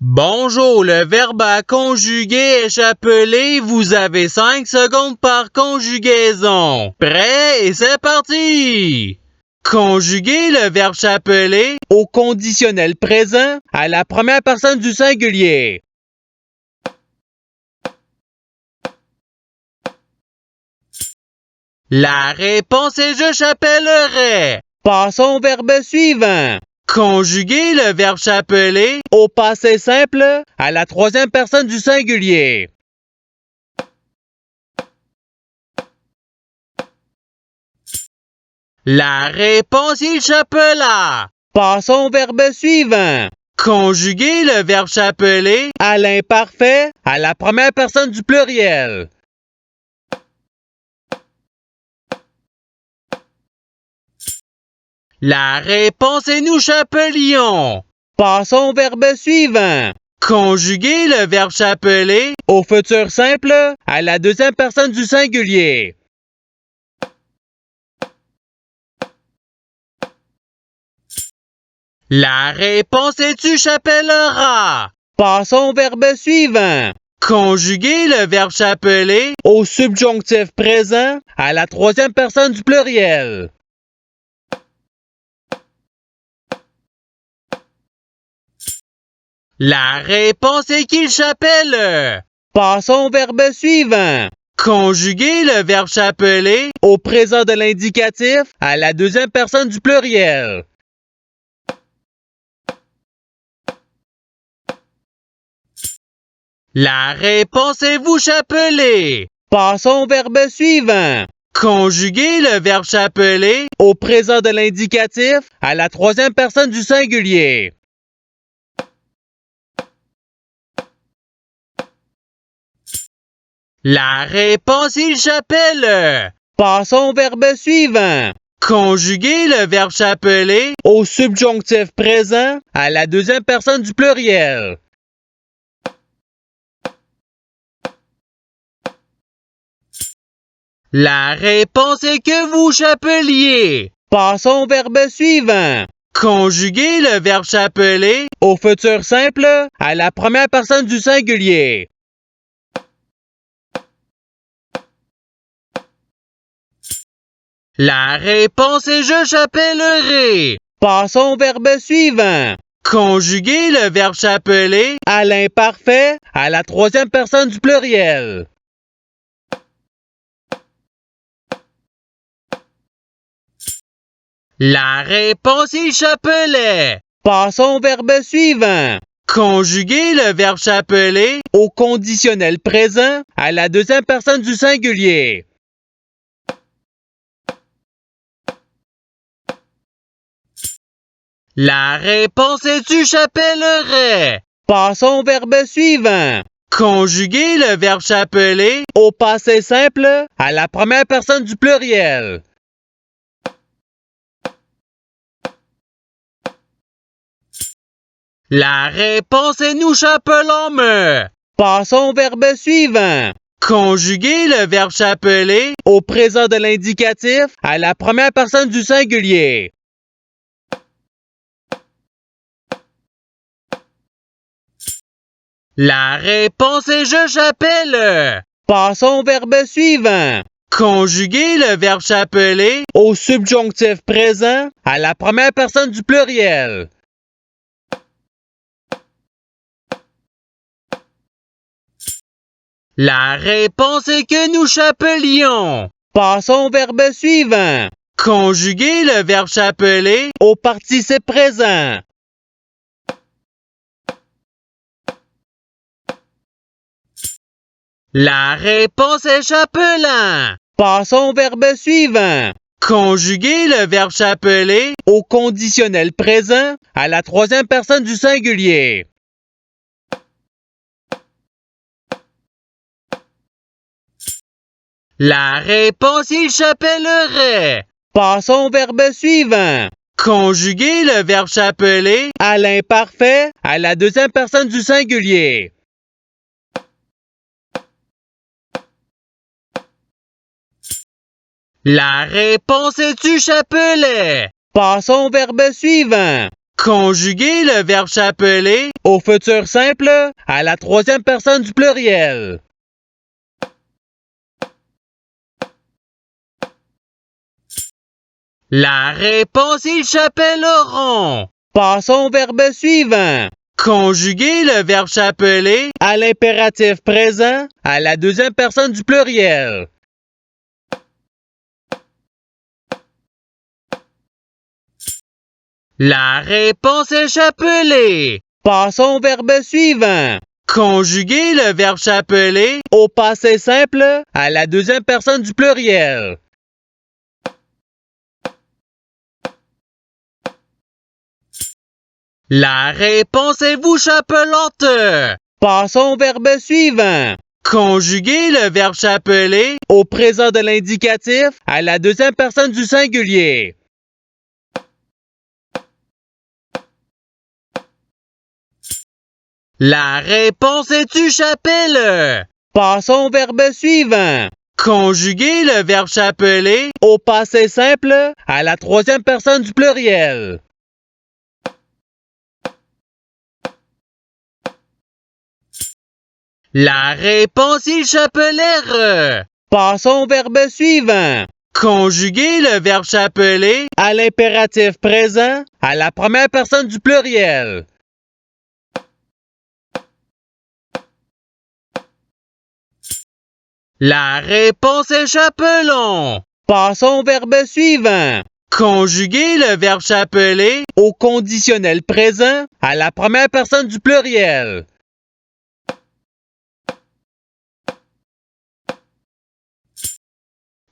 Bonjour, le verbe à conjuguer est chapelé. Vous avez 5 secondes par conjugaison. Prêt et c'est parti! Conjuguer le verbe chapelé au conditionnel présent à la première personne du singulier. La réponse est je chapellerai. Passons au verbe suivant. Conjuguer le verbe chapelé au passé simple à la troisième personne du singulier. La réponse il chapela. Passons au verbe suivant. Conjuguer le verbe chapelé à l'imparfait à la première personne du pluriel. La réponse est nous chapelions. Passons au verbe suivant. Conjuguer le verbe chapelé au futur simple à la deuxième personne du singulier. La réponse est tu chapelleras. Passons au verbe suivant. Conjuguer le verbe chapelé au subjonctif présent à la troisième personne du pluriel. La réponse est qu'il chapelle. Passons au verbe suivant. Conjuguer le verbe chapelé au présent de l'indicatif à la deuxième personne du pluriel. La réponse est vous chapelez. Passons au verbe suivant. Conjuguer le verbe chapelé au présent de l'indicatif à la troisième personne du singulier. La réponse il chapelle. Passons au verbe suivant. Conjuguer le verbe chapelé au subjonctif présent à la deuxième personne du pluriel. La réponse est que vous chapeliez. Passons au verbe suivant. Conjuguer le verbe chapelé au futur simple à la première personne du singulier. La réponse est je chapellerai. Passons au verbe suivant. Conjuguer le verbe chapelé à l'imparfait à la troisième personne du pluriel. La réponse est chapelait. Passons au verbe suivant. Conjuguer le verbe chapelé au conditionnel présent à la deuxième personne du singulier. La réponse est tu chapellerais. Passons au verbe suivant. Conjuguer le verbe chapelé au passé simple à la première personne du pluriel. La réponse est nous chapelons. Passons au verbe suivant. Conjuguer le verbe chapelé au présent de l'indicatif à la première personne du singulier. La réponse est je chapelle. Passons au verbe suivant. Conjuguer le verbe chapelé au subjonctif présent à la première personne du pluriel. La réponse est que nous chapelions. Passons au verbe suivant. Conjuguer le verbe chapelé au participe présent. La réponse est chapelant. Passons au verbe suivant. Conjuguer le verbe chapelé au conditionnel présent à la troisième personne du singulier. La réponse il chapellerait. Passons au verbe suivant. Conjuguer le verbe chapelé à l'imparfait à la deuxième personne du singulier. La réponse est tu chapelais. Passons au verbe suivant. Conjuguer le verbe chapeler au futur simple à la troisième personne du pluriel. La réponse est il chapelleront. Passons au verbe suivant. Conjuguer le verbe chapeler à l'impératif présent à la deuxième personne du pluriel. La réponse est chapeler. Passons au verbe suivant. Conjuguer le verbe chapeler au passé simple à la deuxième personne du pluriel. La réponse est vous chapelante. Passons au verbe suivant. Conjuguer le verbe chapeler au présent de l'indicatif à la deuxième personne du singulier. La réponse est tu chapelle. Passons au verbe suivant. Conjuguer le verbe chapeler au passé simple à la troisième personne du pluriel. La réponse est chapelèrent. Passons au verbe suivant. Conjuguer le verbe chapeler à l'impératif présent à la première personne du pluriel. La réponse est chapelon. Passons au verbe suivant. Conjuguer le verbe chapeler au conditionnel présent à la première personne du pluriel.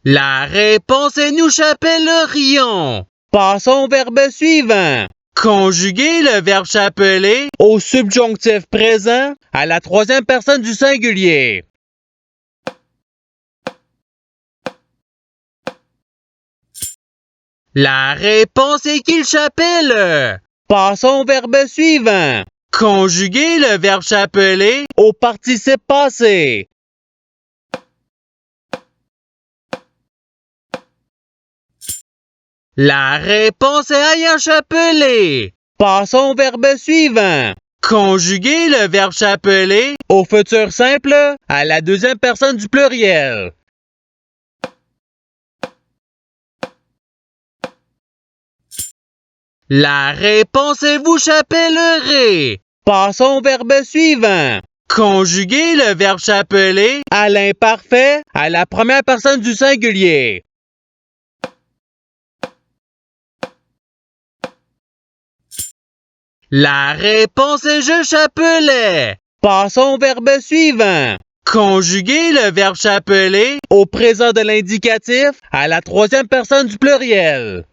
La réponse est nous chapellerions. Passons au verbe suivant. Conjuguer le verbe chapeler au subjonctif présent à la troisième personne du singulier. La réponse est qu'il chapelle. Passons au verbe suivant. Conjuguer le verbe chapeler au participe passé. La réponse est ayant chapelé. Passons au verbe suivant. Conjuguer le verbe chapeler au futur simple à la deuxième personne du pluriel. La réponse est vous chapellerez. Passons au verbe suivant. Conjuguer le verbe chapeler à l'imparfait à la première personne du singulier. La réponse est je chapelais. Passons au verbe suivant. Conjuguer le verbe chapeler au présent de l'indicatif à la troisième personne du pluriel.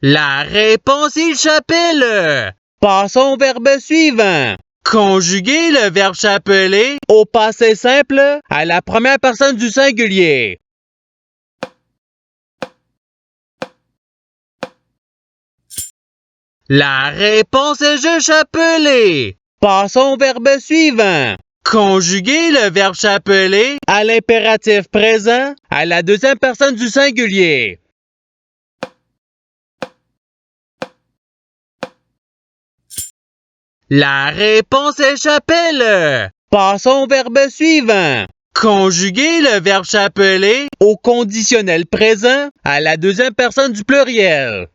La réponse est il chapelle. Passons au verbe suivant. Conjuguer le verbe chapeler au passé simple à la première personne du singulier. La réponse est je chapelais. Passons au verbe suivant. Conjuguer le verbe chapeler à l'impératif présent à la deuxième personne du singulier. La réponse est chapelle. Passons au verbe suivant. Conjuguer le verbe chapeler au conditionnel présent à la deuxième personne du pluriel.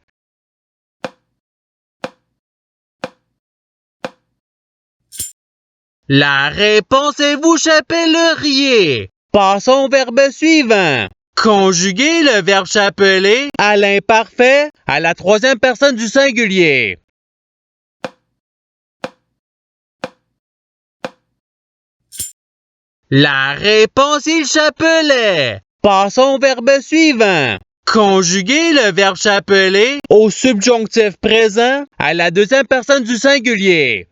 La réponse est vous chapelleriez. Passons au verbe suivant. Conjuguer le verbe chapeler à l'imparfait à la troisième personne du singulier. La réponse est il chapelait. Passons au verbe suivant. Conjuguer le verbe chapeler au subjonctif présent à la deuxième personne du singulier.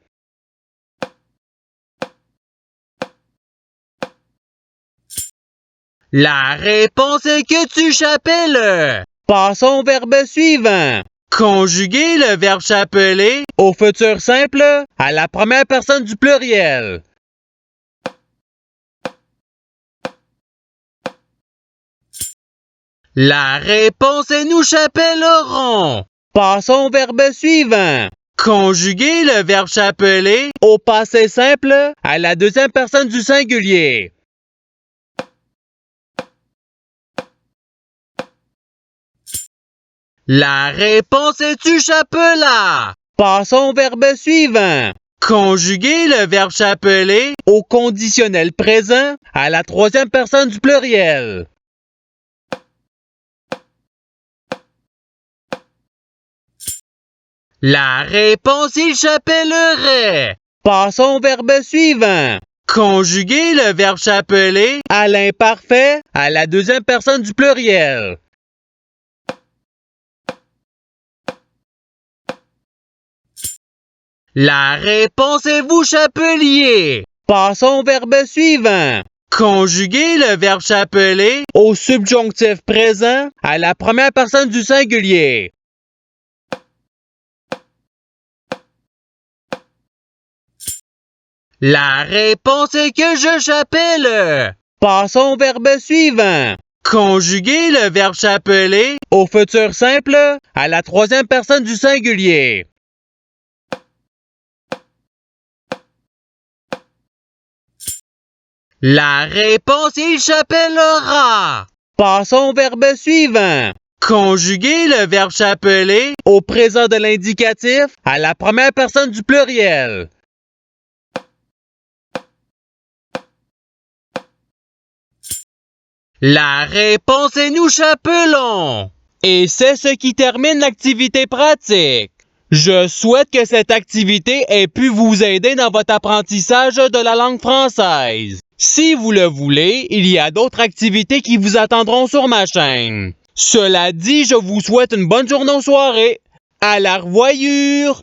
La réponse est que tu chapelles. Passons au verbe suivant. Conjuguer le verbe chapeler au futur simple à la première personne du pluriel. La réponse est nous chapellerons. Passons au verbe suivant. Conjuguer le verbe chapeler au passé simple à la deuxième personne du singulier. La réponse est tu chapela. Passons au verbe suivant. Conjuguer le verbe chapeler au conditionnel présent à la troisième personne du pluriel. La réponse il chapellerait. Passons au verbe suivant. Conjuguer le verbe chapeler à l'imparfait à la deuxième personne du pluriel. La réponse est vous chapeliez. Passons au verbe suivant. Conjuguer le verbe chapeler au subjonctif présent à la première personne du singulier. La réponse est que je chapelle. Passons au verbe suivant. Conjuguer le verbe chapeler au futur simple à la troisième personne du singulier. La réponse est il chapellera. Passons au verbe suivant. Conjuguer le verbe chapeler au présent de l'indicatif à la première personne du pluriel. La réponse est nous chapelons. Et c'est ce qui termine l'activité pratique. Je souhaite que cette activité ait pu vous aider dans votre apprentissage de la langue française. Si vous le voulez, il y a d'autres activités qui vous attendront sur ma chaîne. Cela dit, je vous souhaite une bonne journée ou soirée. À la revoyure!